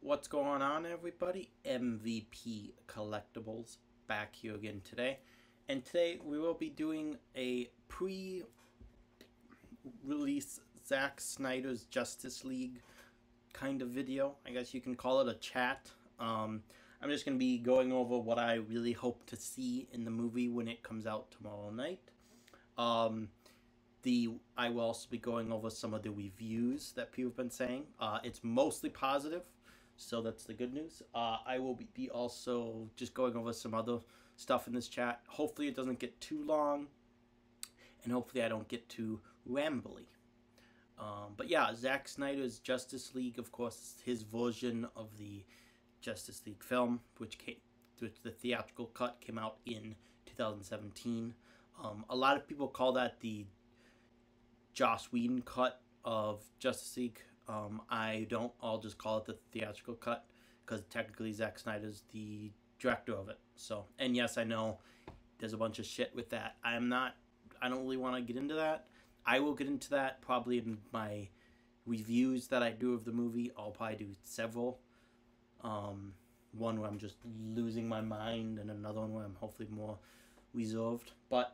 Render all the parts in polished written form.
What's going on, everybody? MVP Collectables back here again today. And today we will be doing a pre-release Zack Snyder's Justice League kind of video. I guess you can call it a chat. I'm just going to be going over what I really hope to see in the movie when it comes out tomorrow night. I will also be going over some of the reviews that people have been saying. It's mostly positive, so that's the good news. I will be also just going over some other stuff in this chat. Hopefully it doesn't get too long, and hopefully I don't get too rambly. But yeah, Zack Snyder's Justice League, of course, his version of the Justice League film, which the theatrical cut came out in 2017. A lot of people call that the Joss Whedon cut of Justice League. I don't. I'll just call it the theatrical cut because technically Zack Snyder's the director of it. So, and yes, I know there's a bunch of shit with that. I don't really want to get into that. I will get into that probably in my reviews that I do of the movie. I'll probably do several. One where I'm just losing my mind, and another one where I'm hopefully more reserved. But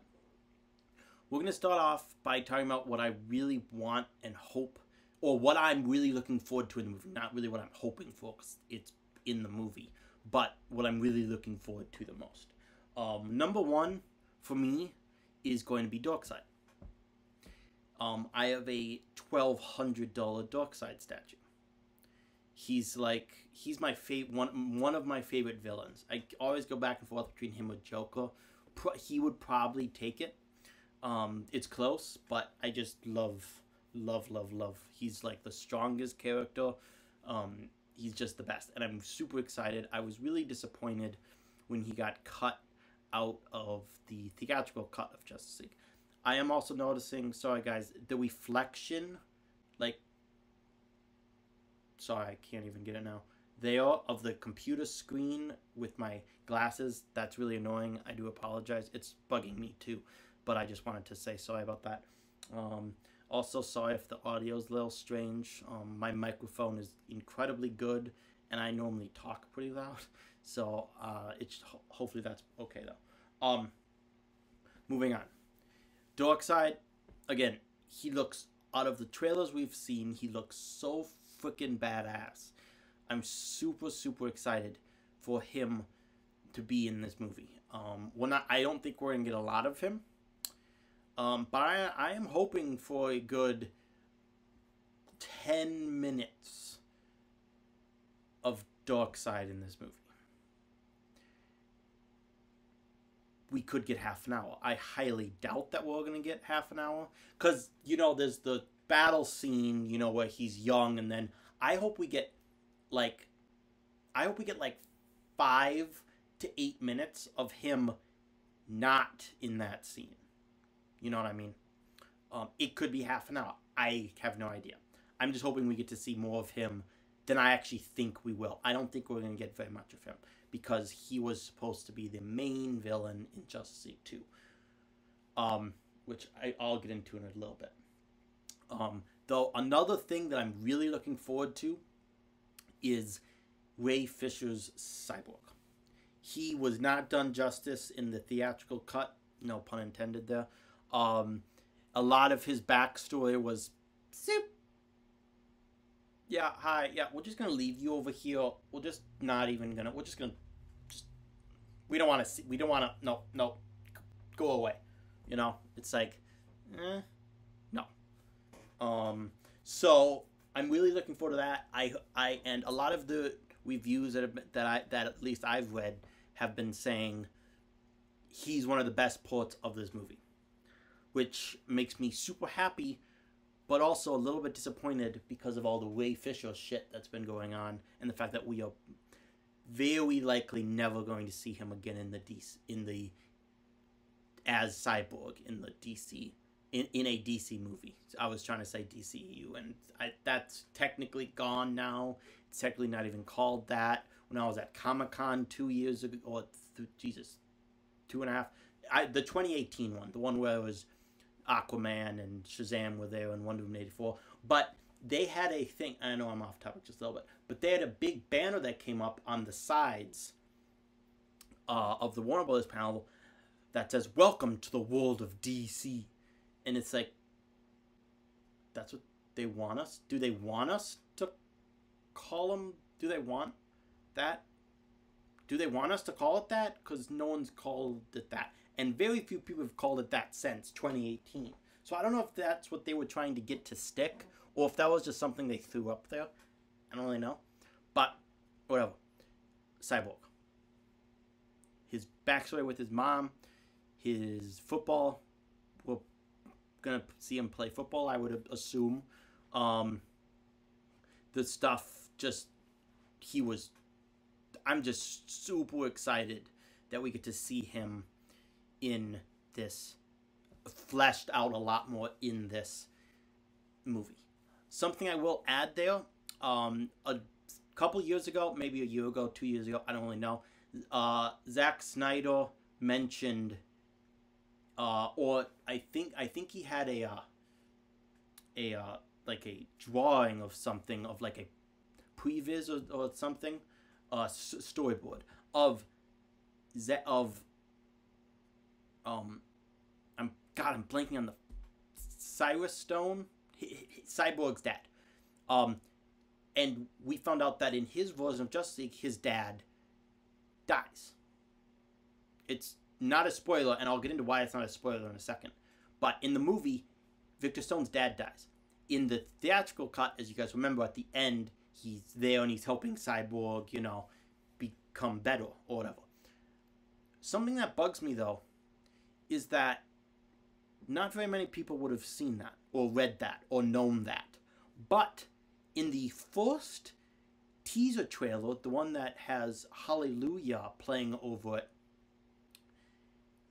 we're going to start off by talking about what I really want and hope, or what I'm really looking forward to in the movie. Not really what I'm hoping for, because it's in the movie, but what I'm really looking forward to the most. Number one, for me, is going to be Darkseid. I have a $1,200 Darkseid statue. He's my favorite, one of my favorite villains. I always go back and forth between him and Joker. He would probably take it. It's close, but I just love. He's like the strongest character. He's just the best, and I'm super excited. I was really disappointed when he got cut out of the theatrical cut of Justice League. I am also noticing, sorry guys, the reflection, sorry, I can't even get it now. There of the computer screen with my glasses, that's really annoying. I do apologize. It's bugging me too. But I just wanted to say sorry about that. Also, sorry if the audio is a little strange. My microphone is incredibly good, and I normally talk pretty loud. So hopefully that's okay, though. Moving on. Darkseid, again, he looks, out of the trailers we've seen, he looks so freaking badass. I'm super, super excited for him to be in this movie. I don't think we're going to get a lot of him. But I am hoping for a good 10 minutes of Darkseid in this movie. We could get half an hour. I highly doubt that we're going to get half an hour. Because, there's the battle scene, where he's young. And then I hope we get, 5 to 8 minutes of him not in that scene. You know what I mean? It could be half an hour. I have no idea. I'm just hoping we get to see more of him than I actually think we will. I don't think we're going to get very much of him because he was supposed to be the main villain in Justice League 2. Which I'll get into in a little bit. Though another thing that I'm really looking forward to is Ray Fisher's Cyborg. He was not done justice in the theatrical cut. No pun intended there. A lot of his backstory was, yeah, hi, yeah, we're just gonna leave you over here. We're just not even gonna, we don't want to see, no, go away. It's like, no. So I'm really looking forward to that. And a lot of the reviews that at least I've read have been saying he's one of the best parts of this movie, which makes me super happy, but also a little bit disappointed because of all the Ray Fisher shit that's been going on, and the fact that we are very likely never going to see him again as Cyborg in the DC in a DC movie. I was trying to say DCEU, and that's technically gone now. It's technically not even called that. When I was at Comic-Con 2 years ago, or 2.5. The 2018 one, the one where it was Aquaman and Shazam were there and Wonder Woman 84. But they had a thing. I know I'm off topic just a little bit, but they had a big banner that came up on the sides of the Warner Brothers panel that says "Welcome to the world of DC," and it's like, that's what they want us. Do they want us to call them? Do they want that? Do they want us to call it that? Because no one's called it that, and very few people have called it that since 2018. So I don't know if that's what they were trying to get to stick, or if that was just something they threw up there. I don't really know. But, whatever. Cyborg. His backstory with his mom, his football. We're going to see him play football, I would assume. The stuff just... I'm just super excited that we get to see him in this, fleshed out a lot more in this movie. Something I will add there, a couple years ago, maybe a year ago, 2 years ago, I don't really know, Zack Snyder mentioned, or I think he had like a drawing of something, of like a previs or something, storyboard of I'm blanking on the Cyrus Stone, Cyborg's dad. And we found out that in his version of Justice League, his dad dies. It's not a spoiler, and I'll get into why it's not a spoiler in a second. But in the movie, Victor Stone's dad dies. In the theatrical cut, as you guys remember, at the end, he's there and he's helping Cyborg, become better or whatever. Something that bugs me, though, is that not very many people would have seen that, or read that, or known that. But in the first teaser trailer, the one that has Hallelujah playing over it,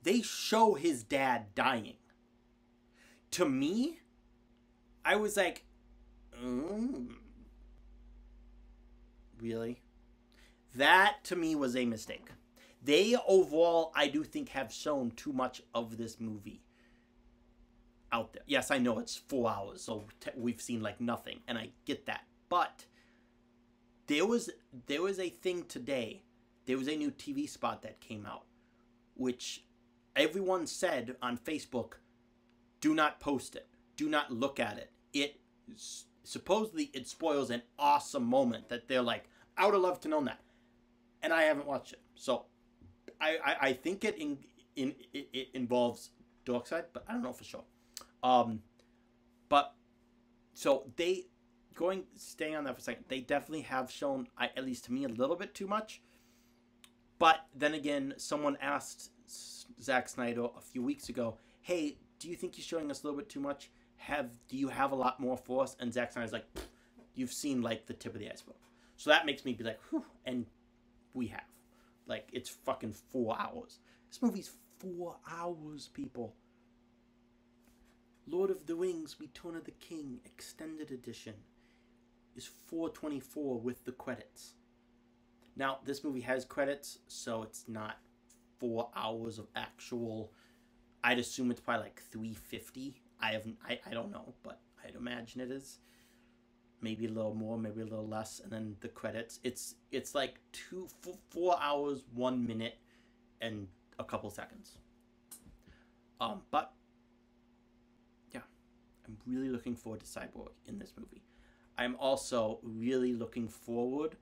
they show his dad dying. To me, I was like, really? That, to me, was a mistake. They, overall, I do think, have shown too much of this movie out there. Yes, I know it's 4 hours, so we've seen, like, nothing, and I get that. But there was a thing today. There was a new TV spot that came out, which everyone said on Facebook, do not post it. Do not look at it. Supposedly, it spoils an awesome moment that they're like, I would have loved to know that. And I haven't watched it. So, I think it involves Darkseid, but I don't know for sure. But, so staying on that for a second, they definitely have shown, at least to me, a little bit too much. But then again, someone asked Zack Snyder a few weeks ago, hey, do you think you're showing us a little bit too much? Do you have a lot more for us? And Zack Snyder's like, you've seen, like, the tip of the iceberg. So that makes me be like, whew, and we have. Like, it's fucking 4 hours. This movie's 4 hours, people. Lord of the Rings, Return of the King, Extended Edition is 4:24 with the credits. Now, this movie has credits, so it's not 4 hours of actual... I'd assume it's probably like 3:50. I don't know, but I'd imagine it is. Maybe a little more, maybe a little less, and then the credits. It's like 4 hours, 1 minute, and a couple seconds. But yeah, I'm really looking forward to Cyborg in this movie. I'm also really looking forward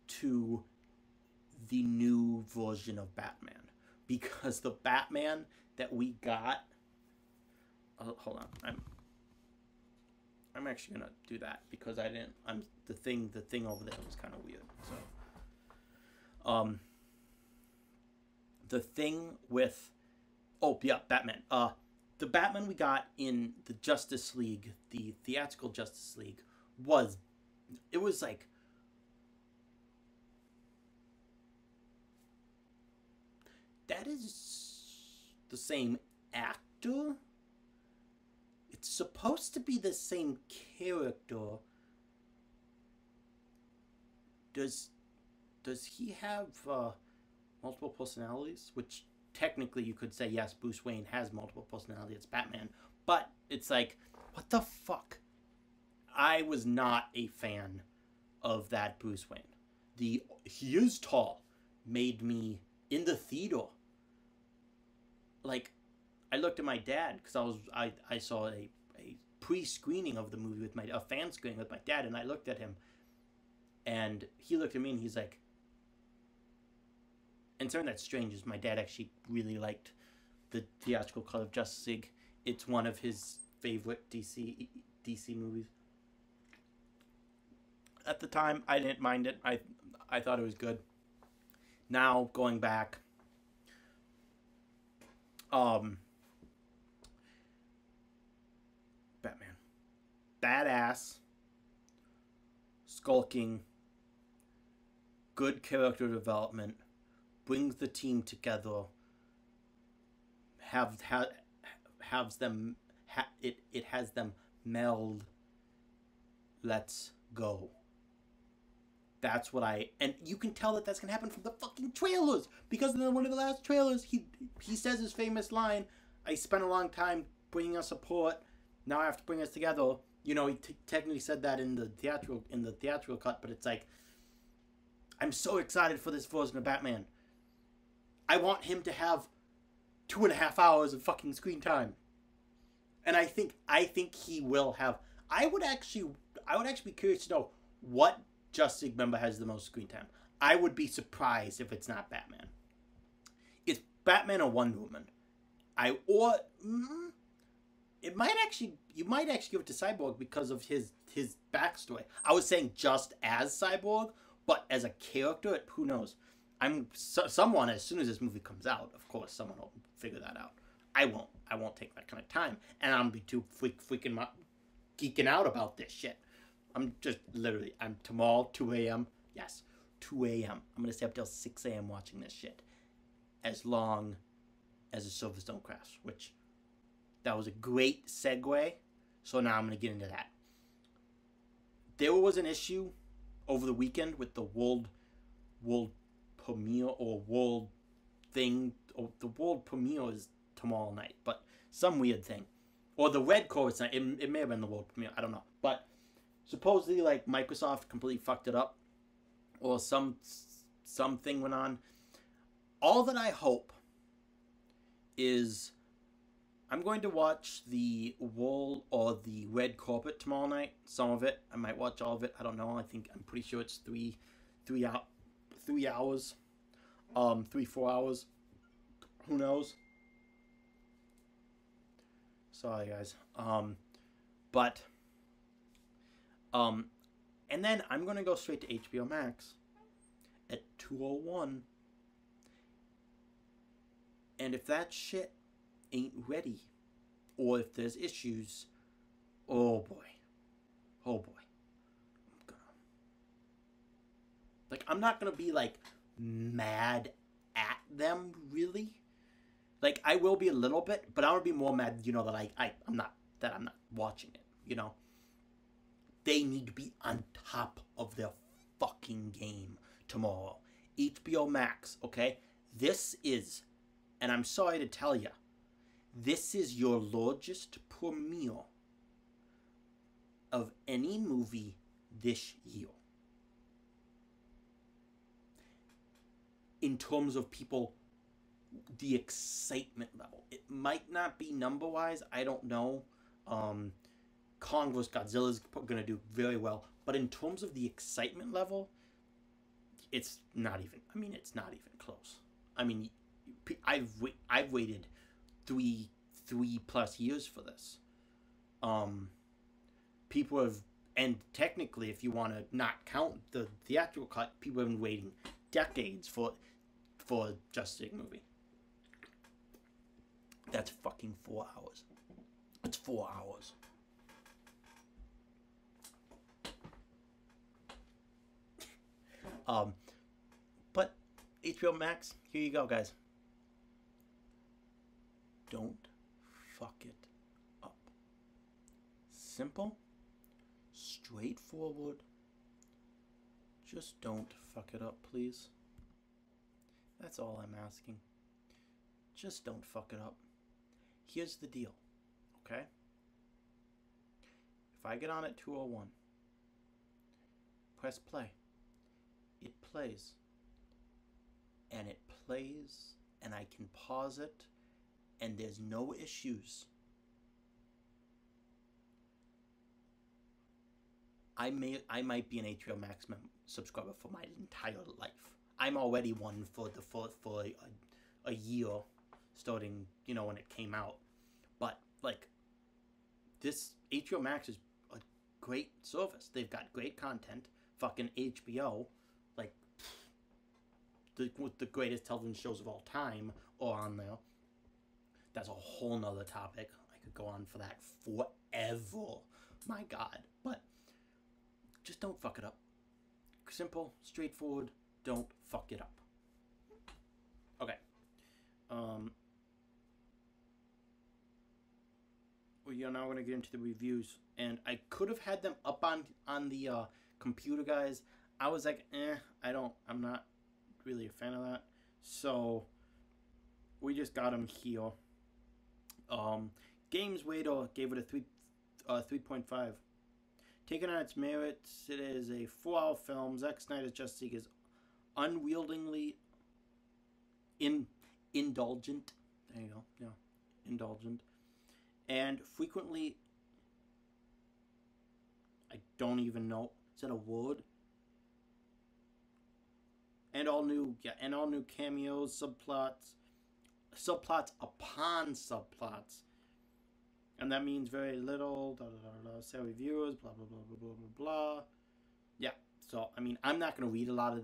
to the new version of Batman, because the Batman that we got. Hold on, I'm actually gonna do that because I didn't. The thing over there was kind of weird. So, the thing with, Batman. The Batman we got in the Justice League, the theatrical Justice League, was like, that is the same actor. It's supposed to be the same character. Does he have multiple personalities? Which technically you could say, yes, Bruce Wayne has multiple personalities. It's Batman. But it's like, what the fuck? I was not a fan of that Bruce Wayne. The he is tall made me in the theater. Like, I looked at my dad because I saw a pre-screening of the movie with a fan screening with my dad, and I looked at him, and he looked at me and he's like, and something that's strange is my dad actually really liked the theatrical cut of Justice League. It's one of his favorite DC movies. At the time, I didn't mind it. I thought it was good. Now, going back, Batman. Badass, skulking, good character development, brings the team together, has them meld. Let's go. That's what and you can tell that that's gonna happen from the fucking trailers, because in one of the last trailers he says his famous line, "I spent a long time bringing us support. Now I have to bring us together." You know, he technically said that in the theatrical cut, but it's like, I'm so excited for this version of Batman. I want him to have 2.5 hours of fucking screen time, and I think he will have. I would actually be curious to know what Justice League member has the most screen time. I would be surprised if it's not Batman. It's Batman or Wonder Woman. It might actually, you might actually give it to Cyborg because of his backstory. I was saying just as Cyborg, but as a character, who knows? Someone, as soon as this movie comes out, of course, someone will figure that out. I won't take that kind of time, and I'm be too freaking geeking out about this shit. I'm just literally, tomorrow, 2 a.m. Yes, 2 a.m. I'm going to stay up till 6 a.m. watching this shit. As long as the servers don't crash, which, that was a great segue. So now I'm going to get into that. There was an issue over the weekend with the world premiere or world thing. Oh, the world premiere is tomorrow night, but some weird thing. Or the red chorus night. It may have been the world premiere. I don't know. But supposedly, like, Microsoft completely fucked it up, or something went on. All that I hope is I'm going to watch the wall or the red carpet tomorrow night. Some of it. I might watch all of it. I don't know. I'm pretty sure it's 3 hours. 3-4 hours. Who knows? Sorry, guys. And then I'm going to go straight to HBO Max at 2:01. And if that shit ain't ready, or if there's issues, oh boy. I'm not going to be, like, mad at them, really. Like, I will be a little bit, but I will be more mad, you know, that I'm not watching it, you know. They need to be on top of their fucking game tomorrow. HBO Max, okay? This is, and I'm sorry to tell you, this is your largest premiere of any movie this year. In terms of people, the excitement level. It might not be number-wise, I don't know. Kong vs. Godzilla is going to do very well. But in terms of the excitement level, it's not even close. I mean, I've waited three plus years for this. People have, and technically, if you want to not count the theatrical cut, people have been waiting decades for a Justice League movie. That's fucking 4 hours. It's 4 hours. But HBO Max, here you go, guys. Don't fuck it up. Simple, straightforward. Just don't fuck it up, please. That's all I'm asking. Just don't fuck it up. Here's the deal, okay? if I get on at 2:01, press play, it plays. And it plays, and I can pause it, and there's no issues. I might be an HBO Max subscriber for my entire life. I'm already one for a year, starting, you know, when it came out. But like, this HBO Max is a great service. They've got great content. Fucking HBO, like, the greatest television shows of all time are on there. That's a whole nother topic. I could go on for that forever. My God. But just don't fuck it up. Simple, straightforward, don't fuck it up. Okay. We are now going to get into the reviews. And I could have had them up on the computer, guys. I was like, I'm not really a fan of that. So we just got them here. Games Radar gave it a 3.5. Taken on its merits, it is a 4-hour film. Zack Snyder's Justice League is unwieldingly indulgent. There you go. Yeah, indulgent. And frequently, I don't even know. Is that a word? And all new cameos, subplots upon subplots. And that means very little, say reviewers, blah, blah, blah, blah, blah, blah, blah. Yeah, so, I mean, I'm not going to read a lot.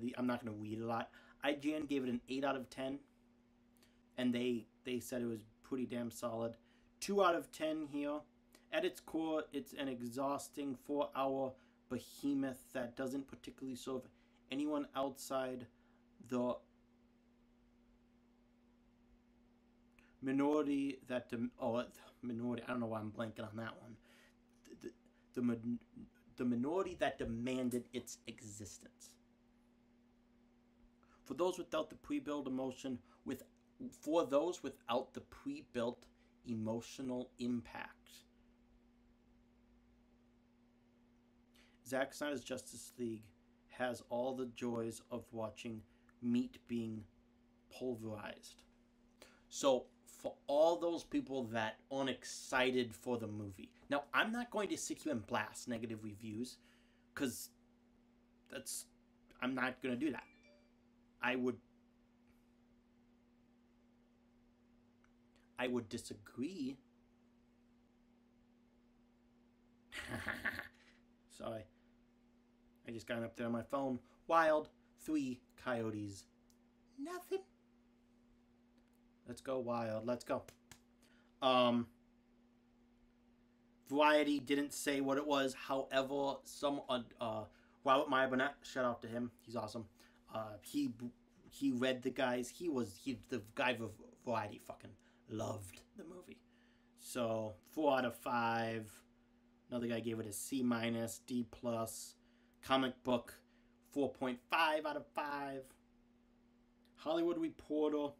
IGN gave it an 8 out of 10. And they said it was pretty damn solid. 2 out of 10 here. At its core, it's an exhausting 4-hour behemoth that doesn't particularly serve anyone outside the minority that minority. I don't know why I'm blanking on that one. The minority that demanded its existence. For those without the pre-built emotion, for those without the pre-built emotional impact, Zack Snyder's Justice League has all the joys of watching meat being pulverized. So, for all those people that aren't excited for the movie. Now, I'm not going to sit here and blast negative reviews, because I'm not going to do that. I would disagree. Sorry. I just got up there on my phone. Wild 3 coyotes. Nothing. Let's go Wild. Let's go. Variety didn't say what it was. However, Robert Meyer Burnett, shout out to him. He's awesome. He read the guys. The guy of Variety fucking loved the movie. So 4 out of 5. Another guy gave it a C-, D+. Comic book 4.5 out of 5. Hollywood Reporter.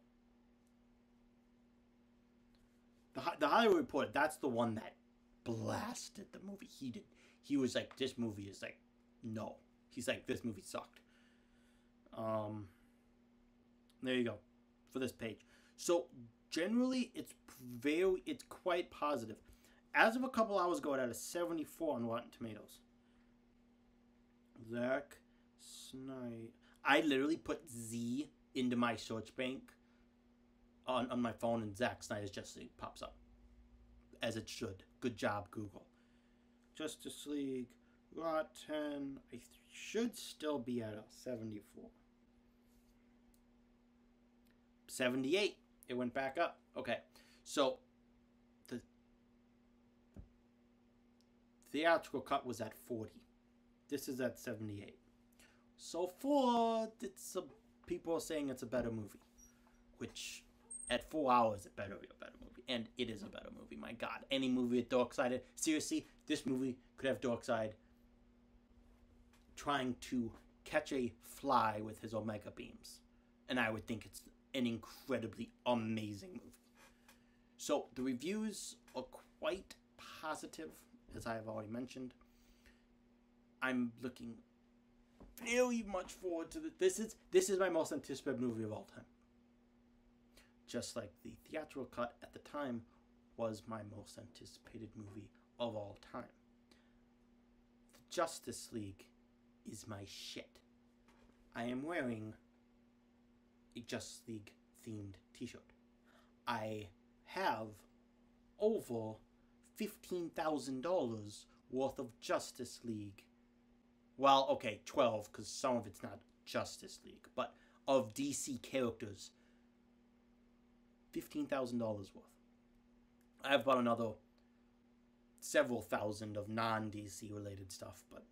The Hollywood Reporter, that's the one that blasted the movie. He was like, this movie is like, no. He's like, this movie sucked. There you go. For this page. So, generally, it's quite positive. As of a couple hours ago, it had a 74 on Rotten Tomatoes. Zack Snyder. I literally put Z into my search bank on my phone, and Zack Snyder's Justice League pops up. As it should. Good job, Google. Justice League, Rotten. I should still be at a 74. 78. It went back up. Okay. So, the theatrical cut was at 40. This is at 78. So far, people are saying it's a better movie. Which, at 4 hours, it better be a better movie. And it is a better movie. My God. Any movie with Darkseid. Seriously, this movie could have Darkseid trying to catch a fly with his Omega beams. And I would think it's an incredibly amazing movie. So, the reviews are quite positive. as I have already mentioned. I'm looking very much forward to this. This is my most anticipated movie of all time. Just like the theatrical cut at the time was my most anticipated movie of all time. The Justice League is my shit. I am wearing a Justice League themed t-shirt. I have over $15,000 worth of Justice League. Well, okay, 12, because some of it's not Justice League, but of DC characters. $15,000 worth. I have about another several thousand of non-DC related stuff, but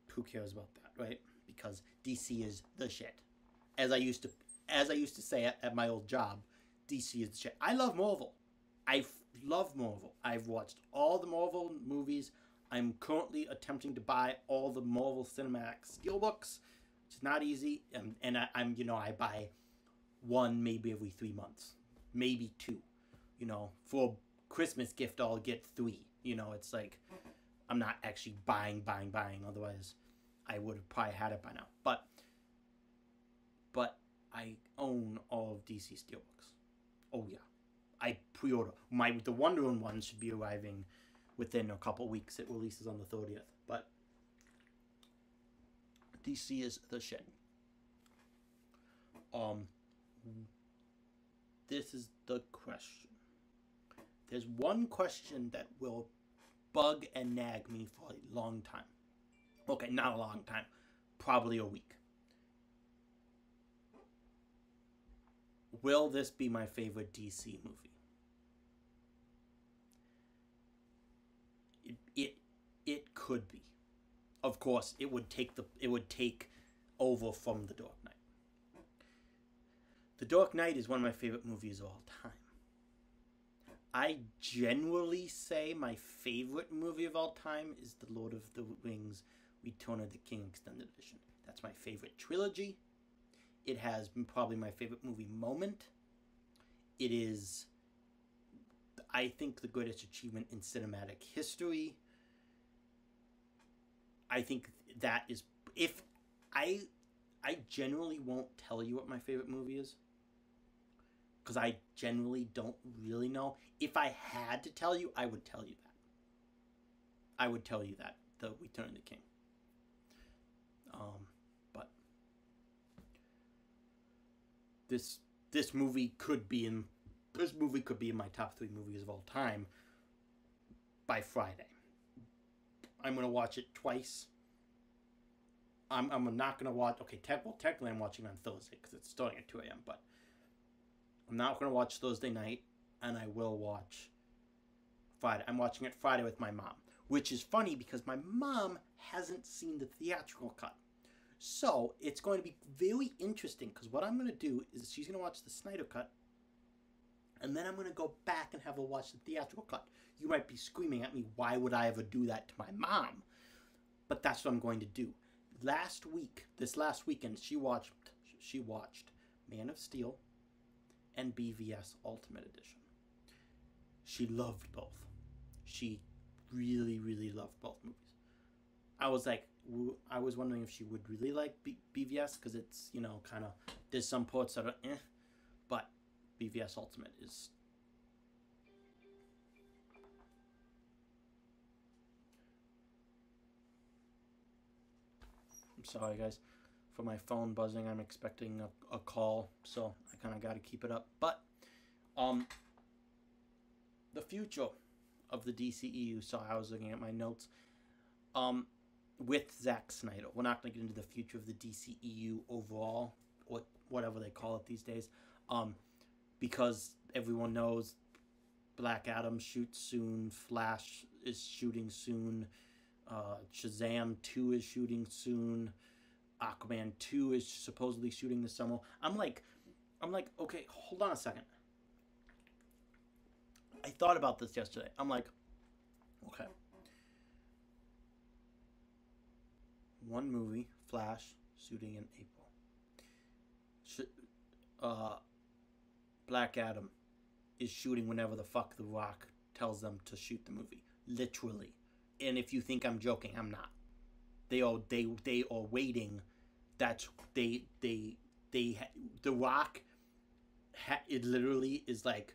who cares about that, right? Because DC is the shit. As I used to say at my old job, DC is the shit. I love Marvel. I love Marvel. I've watched all the Marvel movies. I'm currently attempting to buy all the Marvel Cinematic Steelbooks, which is not easy. And I buy one maybe every 3 months, maybe 2. For Christmas gift, I'll get 3. It's like I'm not actually buying. Otherwise, I would have probably had it by now. But I own all of DC Steelbooks. Oh yeah, I pre-order the Wonder Woman one should be arriving within a couple weeks. It releases on the 30th. But DC is the shit. This is the question. There's one question that will bug and nag me for a long time. Okay, not a long time. Probably a week. Will this be my favorite DC movie? It could be. Of course, it would take over from The Dark Knight. The Dark Knight is one of my favorite movies of all time. I generally say my favorite movie of all time is The Lord of the Rings Return of the King Extended Edition. That's my favorite trilogy. It has been probably my favorite movie moment. It is, I think, the greatest achievement in cinematic history. I think that is, if I generally won't tell you what my favorite movie is, because I generally don't really know. If I had to tell you, I would tell you that. I would tell you that, The Return of the King. But this movie could be in my top 3 movies of all time by Friday. I'm gonna watch it twice. I'm not gonna watch. Okay, technically I'm watching on Thursday because it's starting at 2 a.m. But I'm not gonna watch Thursday night, and I will watch Friday. I'm watching it Friday with my mom, which is funny because my mom hasn't seen the theatrical cut. So it's going to be very interesting because what I'm going to do is she's going to watch the Snyder cut, and then I'm going to go back and have her watch the theatrical cut. You might be screaming at me, why would I ever do that to my mom? But that's what I'm going to do. This last weekend, she watched Man of Steel and BVS Ultimate Edition. She loved both. She really, really loved both movies. I was wondering if she would really like BVS because it's, kind of, there's some parts that are but BVS Ultimate is... I'm sorry, guys, for my phone buzzing. I'm expecting a call, so I kind of got to keep it up. But the future of the DCEU, so I was looking at my notes, with Zack Snyder. We're not going to get into the future of the DCEU overall, or whatever they call it these days, because everyone knows Black Adam shoots soon, Flash is shooting soon, Shazam 2 is shooting soon, Aquaman 2 is supposedly shooting this summer. I'm like, okay, hold on a second. I thought about this yesterday. I'm like, okay. One movie, Flash, shooting in April. Black Adam is shooting whenever the fuck The Rock tells them to shoot the movie. literally. And if you think I'm joking, I'm not. They are waiting. That's they The Rock. It literally is like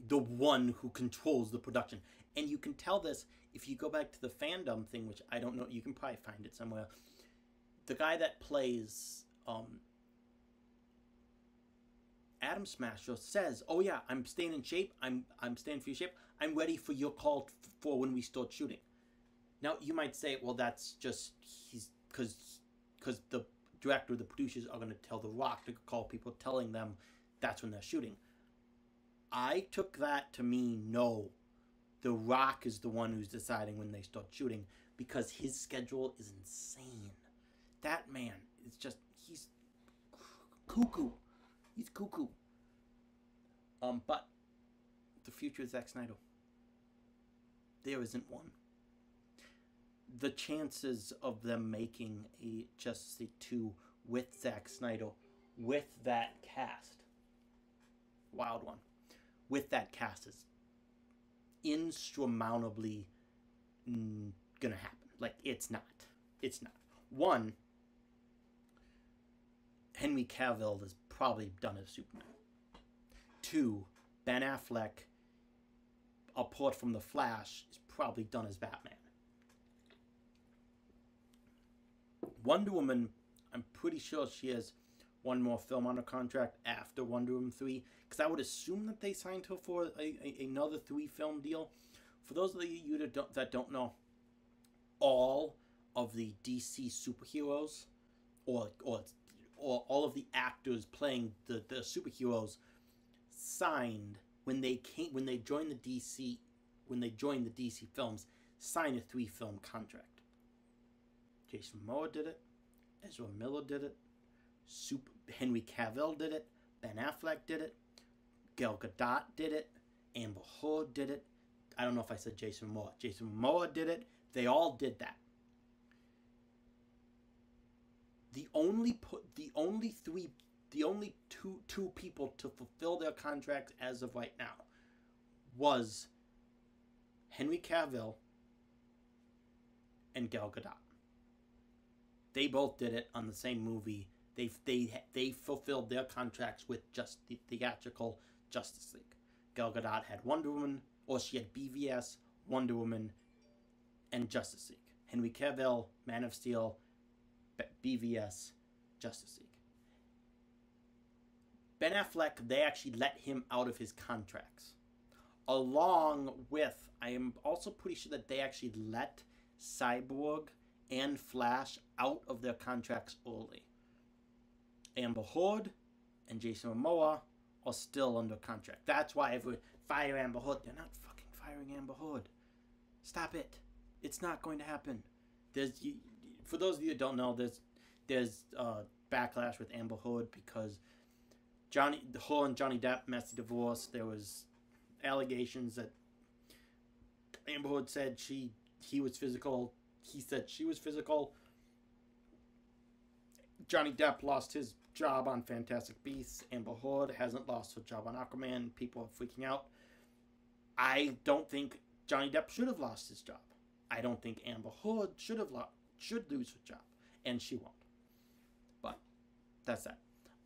the one who controls the production, and you can tell this if you go back to the fandom thing, which I don't know. You can probably find it somewhere. The guy that plays Atom Smasher says, "Oh yeah, I'm staying in shape. I'm staying for your shape. I'm ready for your call for when we start shooting." Now you might say, "Well, that's just he's because the director, the producers are going to tell The Rock to call people, telling them that's when they're shooting." I took that to mean no, The Rock is the one who's deciding when they start shooting because his schedule is insane. That man is just he's cuckoo. He's cuckoo. But the future of Zack Snyder, there isn't one. The chances of them making a Justice League 2 with Zack Snyder, with that cast, wild one, with that cast is insurmountably gonna happen. Like, it's not. It's not. One, Henry Cavill is probably done as Superman. Two, Ben Affleck, apart from The Flash, is probably done as Batman. Wonder Woman, I'm pretty sure she has one more film on her contract after Wonder Woman 3, because I would assume that they signed her for another 3-film deal. For those of you that don't know, all of the DC superheroes, or all of the actors playing the superheroes, signed when they joined the DC films, signed a 3-film contract. Jason Momoa did it. Ezra Miller did it. Henry Cavill did it. Ben Affleck did it. Gal Gadot did it. Amber Heard did it. I don't know if I said Jason Momoa. Jason Momoa did it. They all did that. The only two people to fulfill their contracts as of right now was Henry Cavill and Gal Gadot. They both did it on the same movie. They fulfilled their contracts with just the theatrical Justice League. Gal Gadot had Wonder Woman, or she had BVS, Wonder Woman, and Justice League. Henry Cavill, Man of Steel, BVS, Justice League. Ben Affleck, they actually let him out of his contracts. Along with, I am also pretty sure that they actually let Cyborg and Flash out of their contracts early. Amber Heard and Jason Momoa are still under contract. That's why everyone fire Amber Heard. They're not fucking firing Amber Heard. Stop it. It's not going to happen. For those of you who don't know, there's backlash with Amber Heard because her and Johnny Depp messy divorce. There was allegations that Amber Heard said he was physical. He said she was physical. Johnny Depp lost his job on Fantastic Beasts. Amber Heard hasn't lost her job on Aquaman. People are freaking out. I don't think Johnny Depp should have lost his job. I don't think Amber Heard should lose her job, and she won't. But that's that.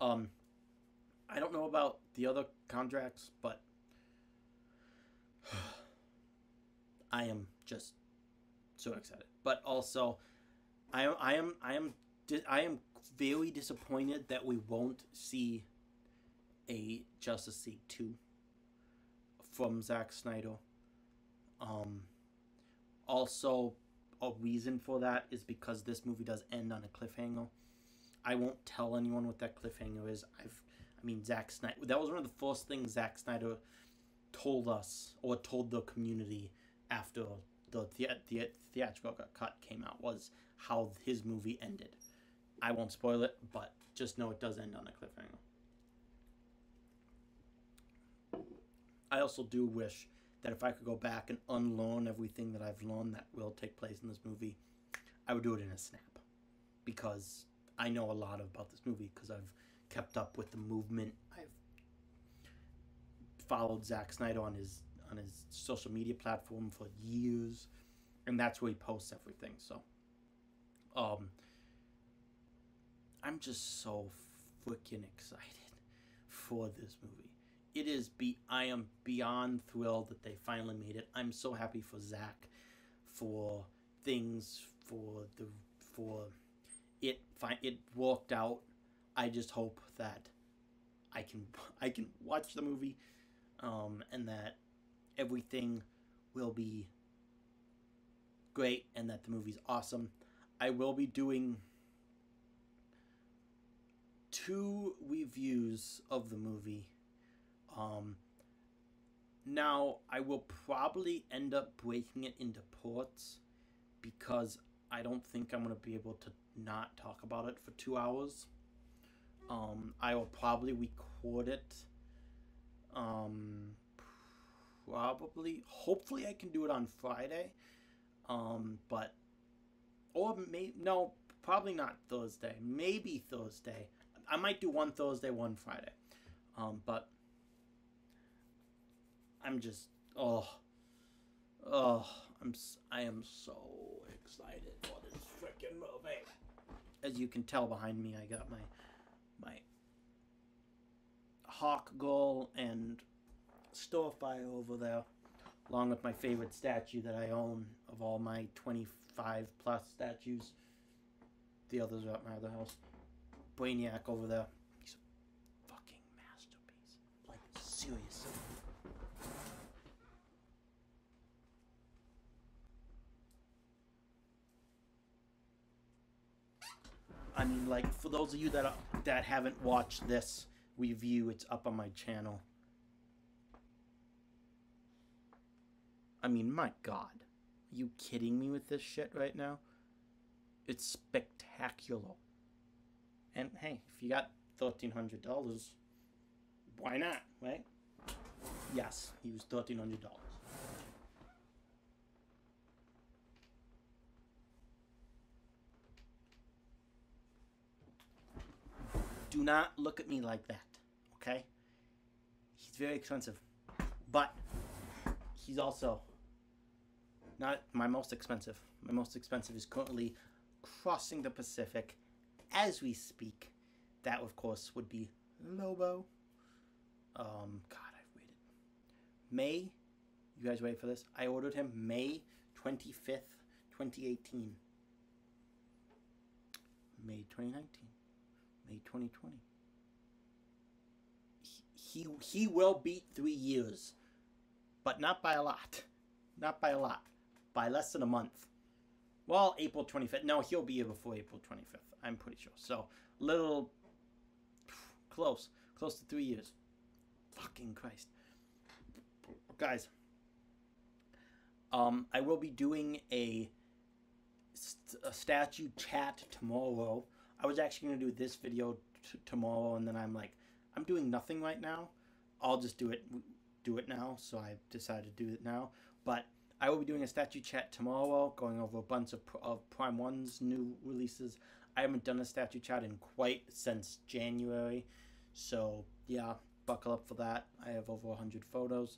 I don't know about the other contracts, but I am just so excited. But also, I am very disappointed that we won't see a Justice League 2 from Zack Snyder. Also, a reason for that is because this movie does end on a cliffhanger. I won't tell anyone what that cliffhanger is. Zack Snyder, that was one of the first things Zack Snyder told us, or told the community after the theatrical cut came out, was how his movie ended. I won't spoil it, but just know it does end on a cliffhanger. I also do wish that if I could go back and unlearn everything that I've learned that will take place in this movie, I would do it in a snap. Because I know a lot about this movie, because I've kept up with the movement. I've followed Zack Snyder on on his social media platform for years, and that's where he posts everything. So, I'm just so freaking excited for this movie. I am beyond thrilled that they finally made it. I'm so happy for Zack, for it worked out. I just hope that I can watch the movie, and that everything will be great, and that the movie's awesome. I will be doing 2 reviews of the movie. Now, I will probably end up breaking it into parts because I don't think I'm going to be able to not talk about it for 2 hours. I will probably record it. Hopefully I can do it on Friday. Probably not Thursday. Maybe Thursday. I might do one Thursday, one Friday. But I'm just, I am so excited for this freaking movie. As you can tell behind me, I got my Hawk Girl and Starfire over there, along with my favorite statue that I own of all my 25 plus statues. The others are at my other house. Brainiac over there. He's a fucking masterpiece. Like, seriously. I mean, like, for those of you that haven't watched this review, it's up on my channel. I mean, my God. Are you kidding me with this shit right now? It's spectacular. And hey, if you got $1,300, why not, right? Yes, he was $1,300. Do not look at me like that, okay? He's very expensive, but he's also not my most expensive. My most expensive is currently crossing the Pacific as we speak. That, of course, would be Lobo. God, I've waited. May, you guys ready for this? I ordered him May 25th, 2018. May 2019. May 2020. He will beat 3 years, but not by a lot. Not by a lot. By less than a month. Well, April 25th. No, he'll be here before April 25th. I'm pretty sure. So, little close. Close to 3 years. Fucking Christ. Guys, I will be doing a statue chat tomorrow. I was actually going to do this video tomorrow, and then I'm like, I'm doing nothing right now. I'll just do it now. So I decided to do it now. But I will be doing a statue chat tomorrow, going over a bunch of Prime 1's new releases. I haven't done a statue chat in quite since January. So, yeah, buckle up for that. I have over 100 photos.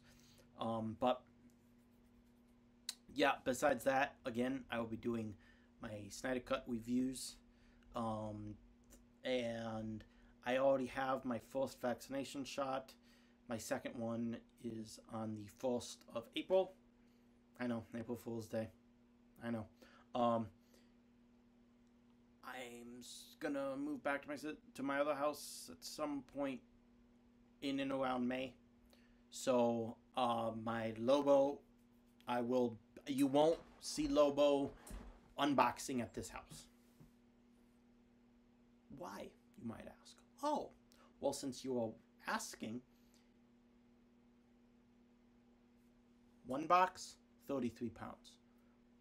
But, yeah, besides that, again, I will be doing my Snyder Cut reviews. And I already have my first vaccination shot. My second one is on the 1st of April. I know, April Fool's Day. I know. I'm gonna move back to my other house at some point in and around May. So, my Lobo, you won't see Lobo unboxing at this house. Why, you might ask? Oh, well, since you are asking, one box, 33 pounds.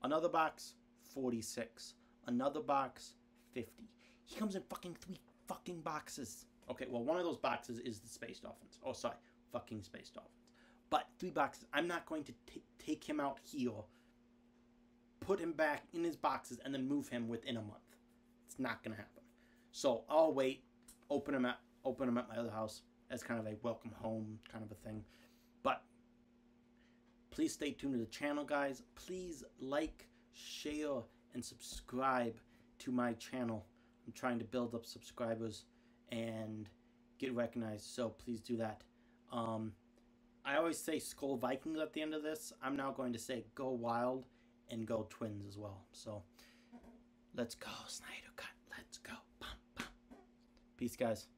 Another box, 46. Another box, 50. He comes in fucking 3 fucking boxes. Okay, well, one of those boxes is the Space Dolphins. Oh, sorry, fucking Space Dolphins. But 3 boxes. I'm not going to take him out here, put him back in his boxes, and then move him within a month. It's not going to happen. So I'll wait, open him at my other house as kind of a welcome home kind of a thing. But please stay tuned to the channel, guys. Please like, share, and subscribe to my channel. I'm trying to build up subscribers and get recognized, so please do that. I always say Skull Vikings at the end of this. I'm now going to say go Wild and go Twins as well. So let's go, Snyder Cut. Let's go. Peace, guys.